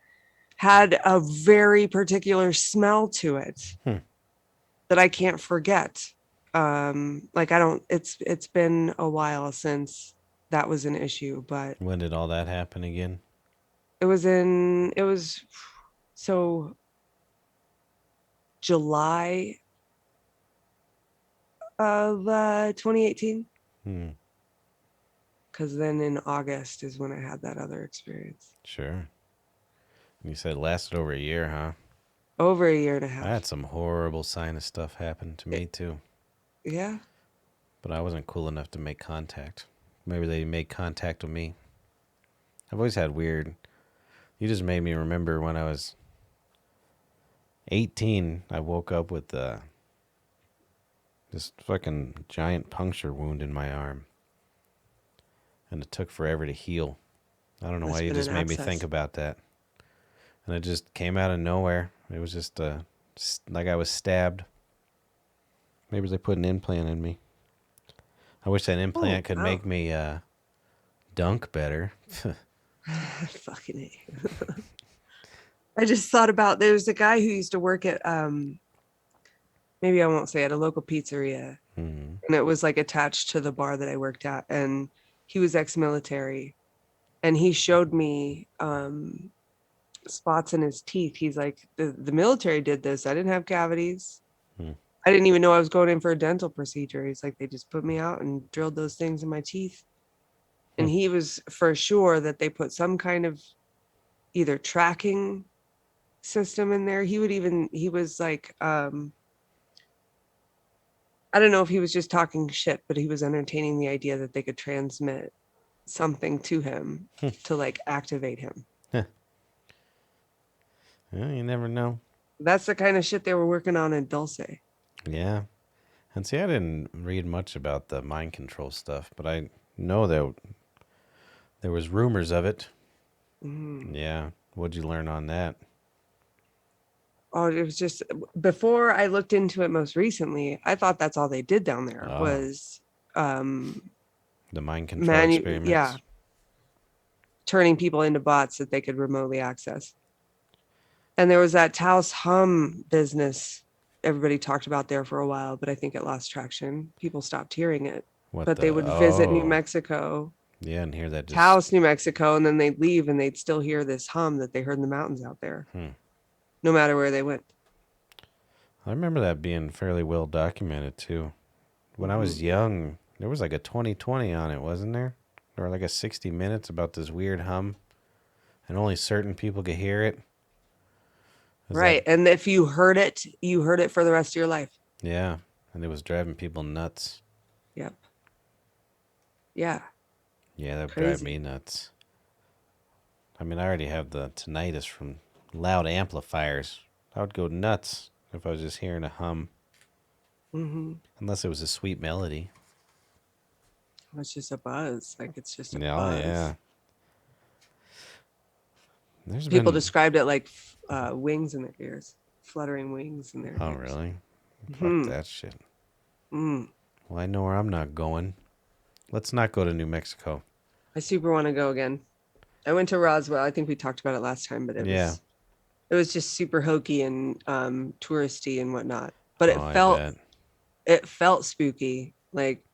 had a very particular smell to it Hmm. that I can't forget. Like I don't it's been a while since that was an issue, but When did all that happen again? it was so July of 2018, Hmm. because then in August is when I had that other experience. Sure. You said it lasted over a year, huh? Over a year and a I had half. some horrible sinus stuff happen to me It, too, yeah. but I wasn't cool enough to make contact. Maybe they made contact with me. I've always had weird. You just made me remember when I was 18. I woke up with this fucking giant puncture wound in my arm, and it took forever to heal. I don't know why That's you been an just made me think abscess. about that. And it just came out of nowhere. It was just like I was stabbed. Maybe they put an implant in me. I wish that Oh implant could wow. make me dunk better. Fucking A. I just thought about there's a guy who used to work at maybe I won't say at a local pizzeria, Hmm. and it was like attached to the bar that I worked at, and he was ex-military, and he showed me spots in his teeth. He's like, the military did this. I didn't have cavities. Hmm. I didn't even know I was going in for a dental procedure. He's like, they just put me out and drilled those things in my teeth. Hmm. And he was for sure that they put some kind of either tracking system in there. He was like, I don't know if he was just talking shit, but he was entertaining the idea that they could transmit something to him to like activate him. Well, you never know. That's the kind of shit they were working on in Dulce. Yeah. And see, I didn't read much about the mind control stuff, but I know that there was rumors of it. Mm. Yeah. What'd you learn on that? Oh, it was just before I looked into it most recently, I thought that's all they did down there Oh, was um the mind control yeah, experiments. turning people into bots that they could remotely access. And there was that Taos Hum business everybody talked about there for a while, but I think it lost traction. People stopped hearing it. What But they the? would visit New Oh, Mexico, yeah, and hear that just. Taos, New Mexico, and then they'd leave and they'd still hear this hum that they heard in the mountains out there, Hmm. no matter where they went. I remember that being fairly well documented too. When I was Mm-hmm. young, there was like a 2020 on it, wasn't there? Or like a 60 minutes about this weird hum, and only certain people could hear it. Is that? Right. And if you heard it, you heard it for the rest of your life. Yeah, and it was driving people nuts. Yep. Yeah. Yeah, that would drive me Crazy. nuts. I mean, I already have the tinnitus from loud amplifiers. I would go nuts if I was just hearing a hum, Mm-hmm. unless it was a sweet melody. It's just a buzz. Like it's just a Yeah, oh, buzz. yeah. There's People been. described it like wings in their ears, fluttering wings in their Oh, ears. really? Fuck Hmm. that shit. Mm. Well, I know where I'm not going. Let's not go to New Mexico. I super want to go again. I went to Roswell. I think we talked about it last time, but it Yeah. was it was just super hokey and touristy and whatnot. But Oh, I bet. it felt spooky. Like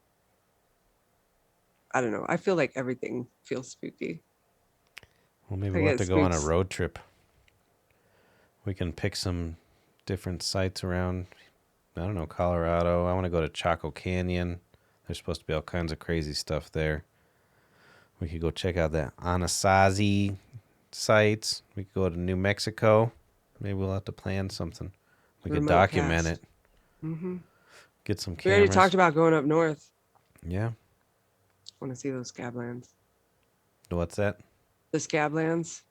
I don't know. I feel like everything feels spooky. Well, maybe I we'll have get to go on a spooks. road trip. We can pick some different sites around, I don't know, Colorado. I want to go to Chaco Canyon. There's supposed to be all kinds of crazy stuff there. We could go check out the Anasazi sites. We could go to New Mexico. Maybe we'll have to plan something. We could Remote document it. cast. Mm-hmm. Get some We already talked cameras. about going up north. Yeah. I want to see those scablands. What's that? The scablands,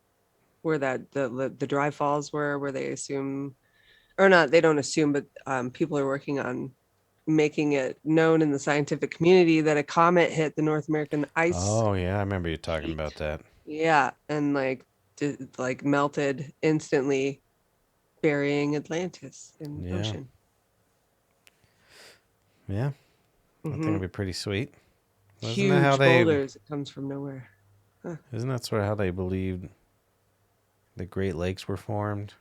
where the dry falls were, where they assume, or not, they don't assume, but people are working on making it known in the scientific community that a comet hit the North American ice Oh yeah, I remember you talking sheet. about that. Yeah, and like melted instantly, burying Atlantis in the Yeah. ocean. Yeah. I think it'd Hmm. be pretty sweet. Isn't that how Huge they? boulders. It comes from nowhere. Huh. Isn't that sort of how they believed the Great Lakes were formed?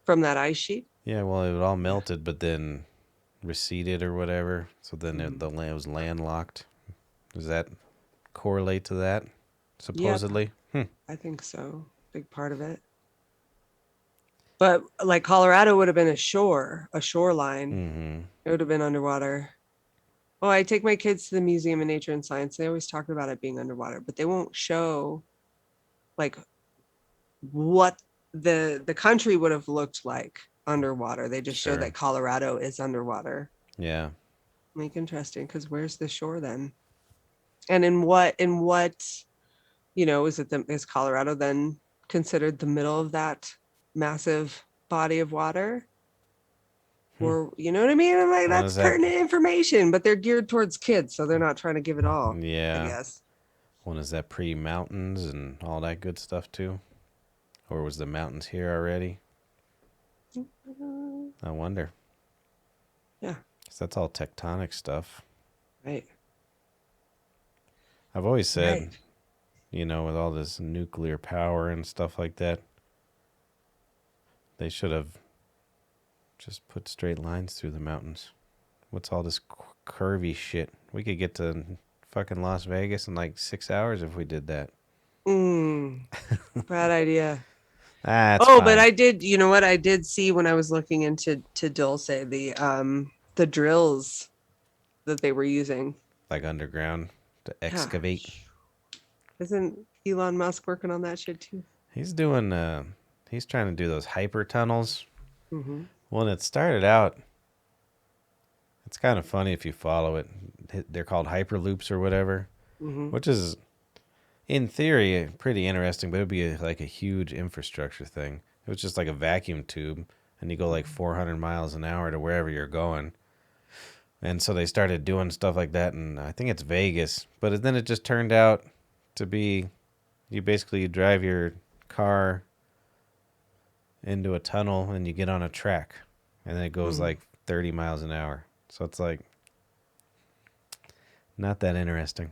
From that ice sheet. Yeah. Well, it all Yeah. melted, but then receded or whatever. So then Hmm. the land was landlocked. Does that correlate to that? Yep, Supposedly. Hmm. I think so. Big part of it. But like Colorado would have been a shoreline. Mm-hmm. It would have been underwater. Oh, I take my kids to the Museum of Nature and Science. They always talk about it being underwater, but they won't show like what the country would have looked like underwater. They just show Sure. that Colorado is underwater. Yeah. Make interesting because where's the shore then? And in what is Colorado then considered the middle of that massive body of water? Hmm. Or you know what I mean? I'm like, When that's is that? pertinent information, but they're geared towards kids, so they're not trying to give it all, I Yeah. guess. When is that pre mountains and all that good stuff too? Or was the mountains here already? I wonder. Yeah, 'Cause that's all tectonic stuff. right. I've always said, Right. with all this nuclear power and stuff like that, they should have just put straight lines through the mountains. What's all this curvy shit? We could get to fucking Las Vegas in like 6 hours if we did that. Mm, bad idea. That's Oh, but fine. I did, you know what? I did see when I was looking into to Dulce the drills that they were using. Like underground to Yeah. excavate. Isn't Elon Musk working on that shit too? He's doing, he's trying to do those hyper tunnels. Mm-hmm. When it started out, it's kind of funny if you follow it. They're called hyperloops or whatever, Mm-hmm. which is in theory pretty interesting, but it would be like a huge infrastructure thing. It was just like a vacuum tube, and you go like 400 miles an hour to wherever you're going. And so they started doing stuff like that, and I think it's Vegas. But then it just turned out to be you drive your car into a tunnel and you get on a track, and then it goes Mm-hmm. like 30 miles an hour. So it's like not that interesting.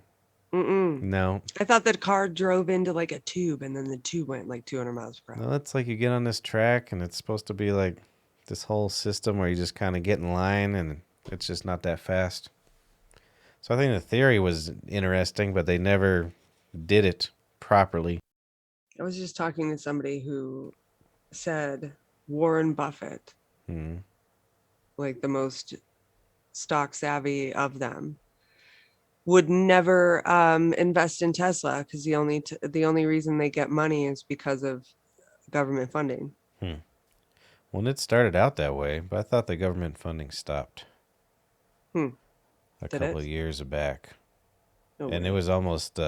Mm-mm. No, I thought that car drove into like a tube and then the tube went like 200 miles per no, hour. it's like you get on this track and it's supposed to be like this whole system where you just kind of get in line and it's just not that fast. So I think the theory was interesting, but they never did it properly. I was just talking to somebody who said Warren Buffett, Hmm. like the most stock savvy of them, would never invest in Tesla because the only reason they get money is because of government funding. Hmm. Well, it started out that way, but I thought the government funding stopped Hmm. a Did couple it? of years back, No and it way. was almost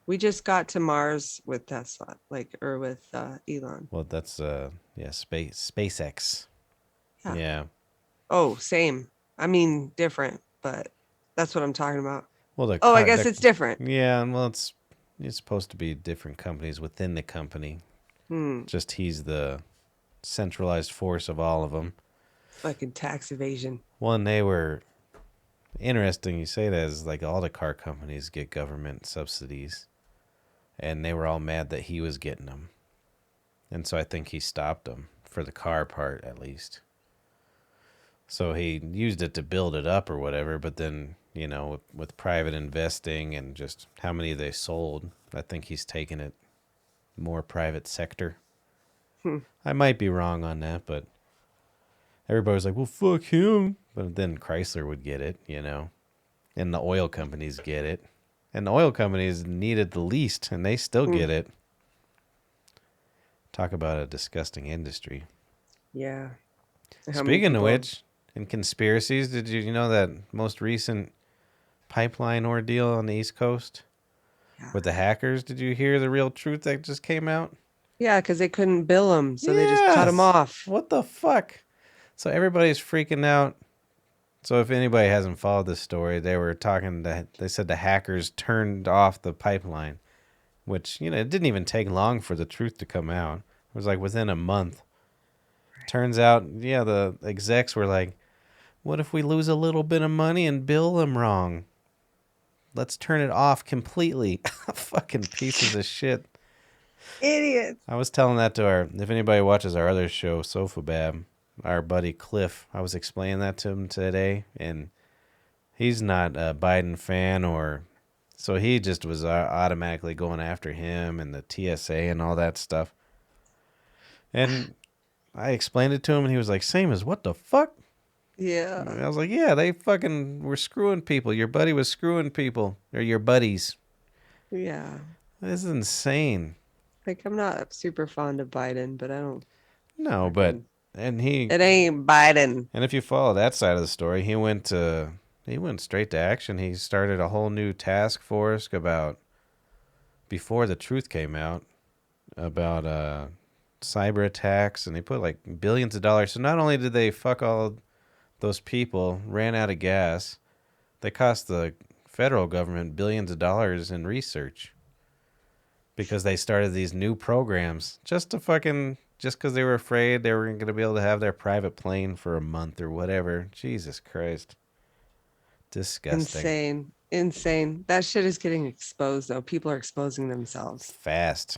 We just got to Mars with Tesla, like or with Elon. well, that's yeah, SpaceX. Yeah. Yeah. Oh, same. I mean, different, but that's what I'm talking about. Well, the Oh, I car, guess it's different. yeah, well, it's supposed to be different companies within the company. Hmm. Just he's the centralized force of all of them. Fucking tax evasion. Well, and they were interesting. You say that is like all the car companies get government subsidies, and they were all mad that he was getting them, and so I think he stopped them for the car part at least. So he used it to build it up or whatever, but then with private investing and just how many they sold, I think he's taken it more private sector. Hmm. I might be wrong on that, but everybody's like, well, fuck him. But then Chrysler would get it, and the oil companies get it. And the oil companies need it the least, and they still Hmm. get it. Talk about a disgusting industry. Yeah. How many Speaking of people? which, In conspiracies, did you know that most recent pipeline ordeal on the East Coast Yeah. with the hackers? Did you hear the real truth that just came out? Yeah, because they couldn't bill them, so they just cut them Yes. off. What the fuck? So everybody's freaking out. So if anybody hasn't followed this story, they were talking that they said the hackers turned off the pipeline, which, it didn't even take long for the truth to come out. It was like within a month. Turns out, yeah, the execs were like, what if we lose a little bit of money and bill them wrong? Let's turn it off completely. Fucking pieces of shit. Idiots. I was telling that to if anybody watches our other show, Sofabab, our buddy Cliff, I was explaining that to him today, and he's not a Biden fan so he just was automatically going after him and the TSA and all that stuff. And I explained it to him, and he was like, same as what the fuck? Yeah. I was like, yeah, they fucking were screwing people. Your buddy was screwing people. Or your buddies. Yeah. This is insane. Like, I'm not super fond of Biden, but I don't No, but, fucking. and It ain't Biden. and if you follow that side of the story, he went straight to action. He started a whole new task force before the truth came out, about cyber attacks, and they put like billions of dollars. So not only did they fuck all those people, ran out of gas, they cost the federal government billions of dollars in research because they started these new programs just because they were afraid they were going to be able to have their private plane for a month or whatever. Jesus Christ. Disgusting. Insane. Insane. That shit is getting exposed, though. People are exposing themselves. Fast.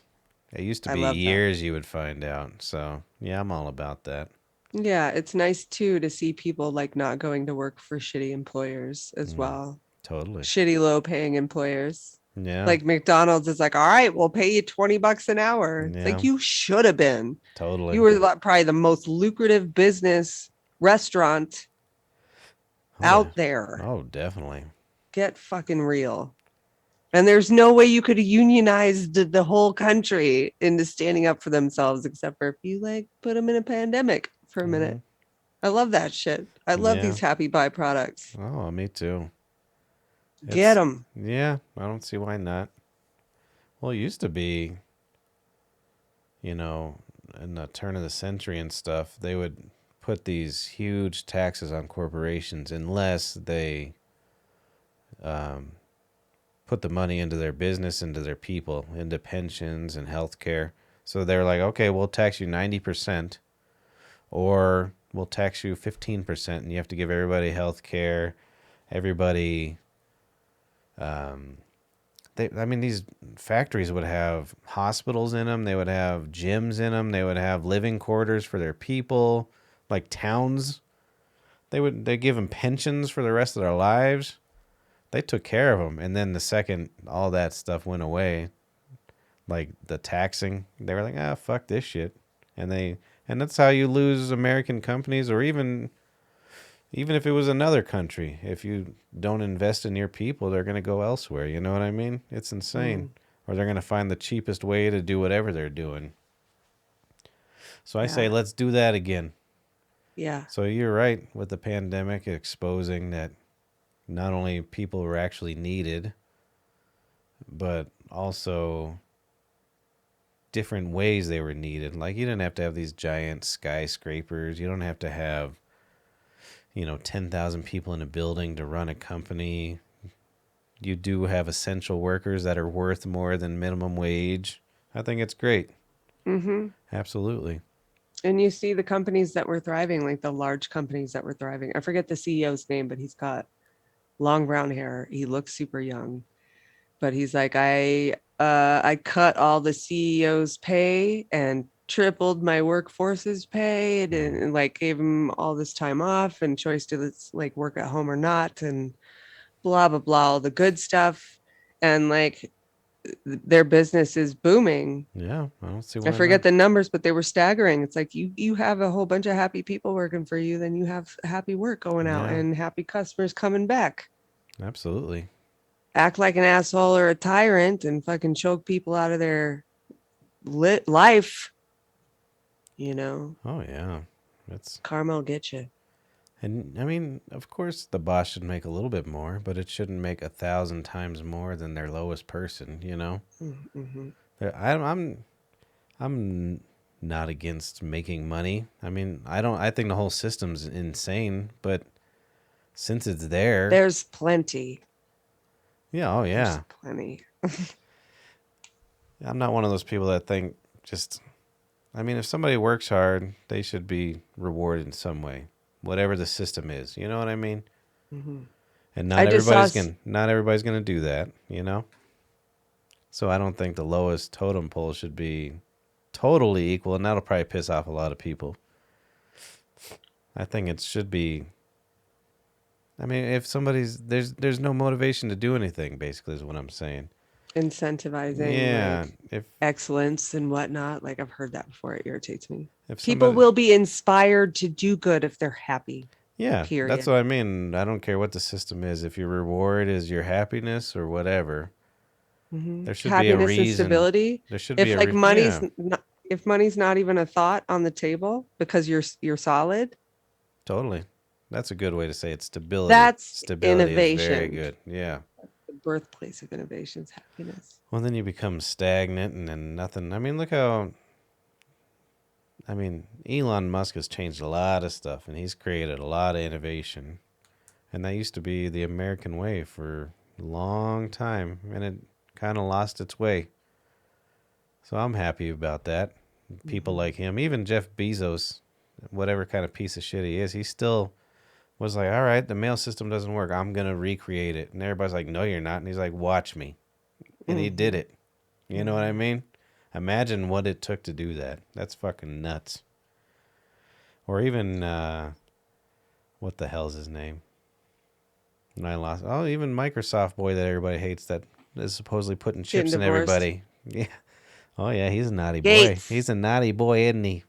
It used to I be love that. years you would find out. So, yeah, I'm all about that. Yeah, it's nice too to see people like not going to work for shitty employers as well. Totally. Shitty low paying employers. Yeah. Like McDonald's is like, all right, we'll pay you $20 an hour. It's Yeah. like you should have been. Totally. You were probably the most lucrative business restaurant out there. Oh, definitely. Get fucking real. And there's no way you could unionize the whole country into standing up for themselves, except for if you like put them in a pandemic for a minute. I love that shit. I love Yeah. these happy byproducts. Oh, me too. Get them. Yeah, I don't see why not. Well, it used to be, in the turn of the century and stuff, they would put these huge taxes on corporations unless they put the money into their business, into their people, into pensions and health care. So they're like, okay, we'll tax you 90%, or we'll tax you 15%, and you have to give everybody health care. Everybody, these factories would have hospitals in them. They would have gyms in them. They would have living quarters for their people, like towns. They give them pensions for the rest of their lives. They took care of them, and then the second all that stuff went away, like the taxing, they were like, fuck this shit, and that's how you lose American companies, or even if it was another country. If you don't invest in your people, they're gonna go elsewhere. You know what I mean? It's insane, or they're gonna find the cheapest way to do whatever they're doing. So I say, let's do that again. Yeah. So you're right with the pandemic exposing that not only people were actually needed, but also different ways they were needed. Like, you didn't have to have these giant skyscrapers. You don't have to have, 10,000 people in a building to run a company. You do have essential workers that are worth more than minimum wage. I think it's great. Mm-hmm. Absolutely. And you see the companies that were thriving, like the large companies that were thriving. I forget the CEO's name, but he's got long brown hair. He looks super young, but he's like, I cut all the CEO's pay and tripled my workforce's pay, and like gave him all this time off and choice to like work at home or not, and blah blah blah, all the good stuff. And like their business is booming. Yeah, I don't see why I forget not. the numbers, but they were staggering. It's like you have a whole bunch of happy people working for you, then you have happy work going out Yeah, and happy customers coming back. absolutely. Act like an asshole or a tyrant and fucking choke people out of their lit life. Oh yeah, it's Karma will get you. And I mean, of course, the boss should make a little bit more, but it shouldn't make 1,000 times more than their lowest person. You know, Mm-hmm. I'm not against making money. I mean, I don't. I think the whole system's insane, but since it's there, There's plenty. yeah, oh There's yeah. plenty. I'm not one of those people that think just. I mean, if somebody works hard, they should be rewarded in some way, whatever the system is. You know what I mean? Hmm. And I just saw. not everybody's gonna do that. You know. So I don't think the lowest totem pole should be totally equal, and that'll probably piss off a lot of people. I think it should be. I mean, if somebody's there's no motivation to do anything. Basically, is what I'm saying. Incentivizing Yeah, like excellence and whatnot. Like I've heard that before. It irritates me. if People somebody, will be inspired to do good if they're happy. yeah, that's Period. what I mean. I don't care what the system is. If your reward is your happiness or whatever, Hmm. there should be a Happiness and reason. stability. There should be If a like yeah, if money's not even a thought on the table because you're solid, totally. That's a good way to say it. Stability. that's Stability is very innovation. good. Yeah. The birthplace of innovation is happiness. Well, then you become stagnant and then nothing. I mean, look how. I mean, Elon Musk has changed a lot of stuff and he's created a lot of innovation. And that used to be the American way for a long time. And it kind of lost its way. So I'm happy about that. People Hmm. like him, even Jeff Bezos, whatever kind of piece of shit he is, he still was like, all right, the mail system doesn't work. I'm going to recreate it. And everybody's like, no, you're not. And he's like, watch me. And he did Hmm. it. You know what I Hmm. mean? Imagine what it took to do that. That's fucking nuts. Or even, what the hell's his name? And I lost. Oh, even Microsoft boy that everybody hates that is supposedly putting Getting chips in divorced. everybody. Yeah. Oh, yeah, he's a naughty boy. Gates. He's a naughty boy, isn't he?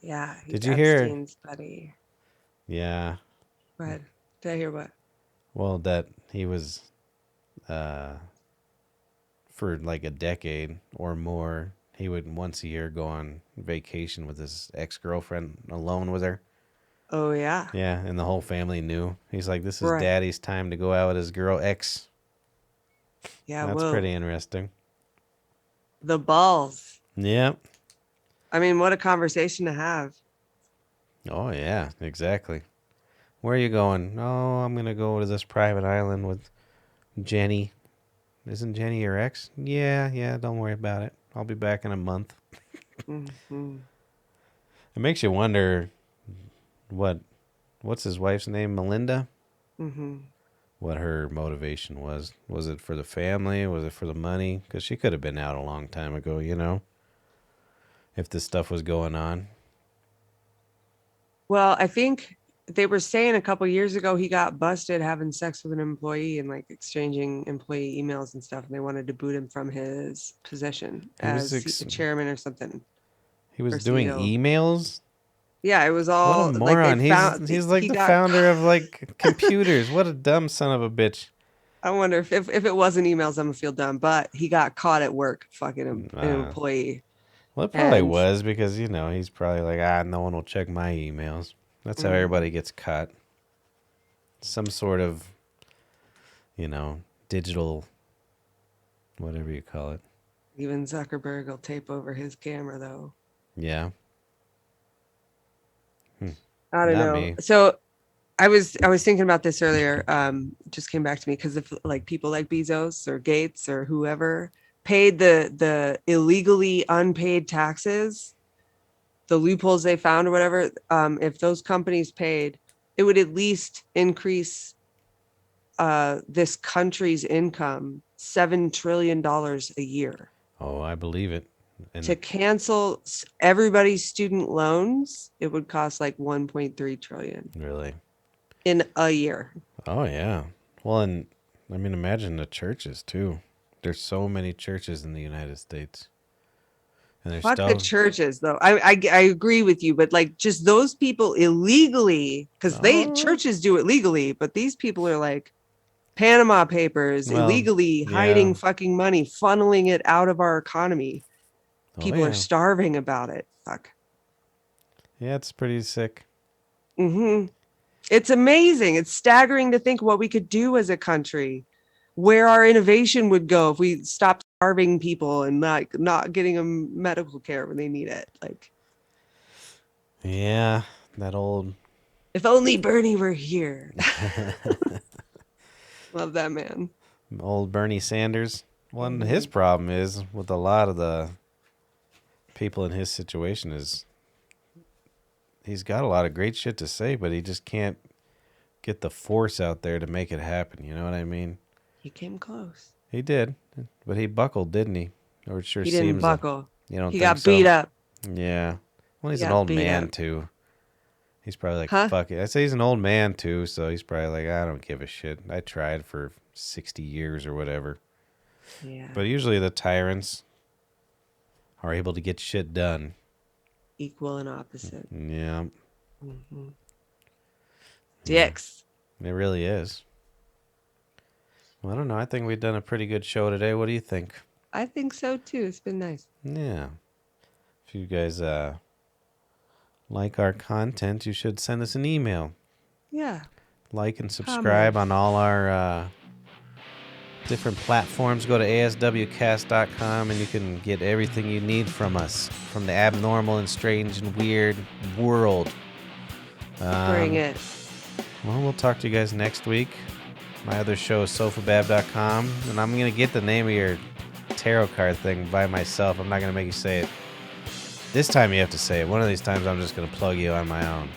Yeah, he's Did you hear? Epstein's buddy. Yeah. Go ahead. Did I hear what? Well, that he was, uh, for like a decade or more, he would once a year go on vacation with his ex girlfriend alone with her. Oh yeah. Yeah, and the whole family knew. He's like, this is Right. daddy's time to go out with his girl ex. Yeah, That's whoa. pretty interesting. The balls. Yep. I mean, what a conversation to have. Oh, yeah, exactly. Where are you going? Oh, I'm going to go to this private island with Jenny. Isn't Jenny your ex? Yeah, yeah, don't worry about it. I'll be back in a month. Hmm. It makes you wonder what what's his wife's name? Melinda? Hmm. What her motivation was. Was it for the family? Was it for the money? Because she could have been out a long time ago, you know, if this stuff was going on. Well, I think they were saying a couple years ago he got busted having sex with an employee and like exchanging employee emails and stuff, and they wanted to boot him from his position He was as chairman or something he was or doing CEO. emails. Yeah, it was What a all like they moron! found He's like he the got. founder of like computers. What a dumb son of a bitch. I wonder if it wasn't emails, I'm gonna feel dumb, but he got caught at work fucking an Uh, employee. well, it probably And was because you know he's probably like no one will check my emails. That's how mm, everybody gets caught. Some sort of digital whatever you call it. even Zuckerberg will tape over his camera though. Yeah. Hmm. I don't Not know. me. So I was thinking about this earlier. Just came back to me because if like people like Bezos or Gates or whoever paid the illegally unpaid taxes, the loopholes they found or whatever, if those companies paid, it would at least increase this country's income $7 trillion a year. Oh, I believe it. To And cancel everybody's student loans, it would cost like 1.3 trillion really. in a year. Oh yeah. Well, and I mean, imagine the churches too. There's so many churches in the United States, and there's Fuck the still. churches though. I agree with you, but like just those people illegally, because they Oh, churches do it legally, but these people are like Panama Papers, well, illegally yeah. hiding fucking money, funneling it out of our economy. Oh People are yeah. starving about it. Fuck. Yeah, it's pretty sick. Mm-hmm. It's amazing. It's staggering to think what we could do as a country, where our innovation would go if we stopped starving people and like not getting them medical care when they need it. Like, Yeah, that old if only Bernie were here. Love that man. old Bernie Sanders. One his Mhm. problem is with a lot of the people in his situation is he's got a lot of great shit to say, but he just can't get the force out there to make it happen. You know what I mean? He came close. He did, but he buckled, didn't he? Or it sure He didn't seems like buckle. you don't He think got beat so. up. Yeah. Well, He he's an got old beat man up. too. He's probably like, Huh? fuck it. I say he's an old man too, so he's probably like, I don't give a shit. I tried for 60 years or whatever. Yeah. But usually the tyrants are able to get shit done. Equal and opposite. Yeah. Mm-hmm. Yeah. Dicks. It really is. Well, I don't know. I think we've done a pretty good show today. What do you think? I think so too. It's been nice. Yeah. If you guys like our content, you should send us an email. Yeah. Like and subscribe on all our different platforms. Go to aswcast.com and you can get everything you need from us, from the abnormal and strange and weird world. Bring it. Well, we'll talk to you guys next week. My other show is sofabab.com, and I'm going to get the name of your tarot card thing by myself. I'm not going to make you say it. This time you have to say it. One of these times I'm just going to plug you on my own.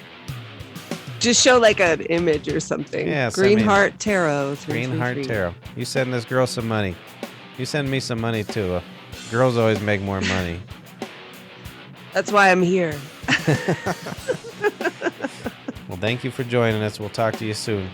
Just show like an image or something. Yeah, Green Heart Tarot. Green Heart Tarot. You send this girl some money. You send me some money too. Girls always make more money. That's why I'm here. Well, thank you for joining us. We'll talk to you soon.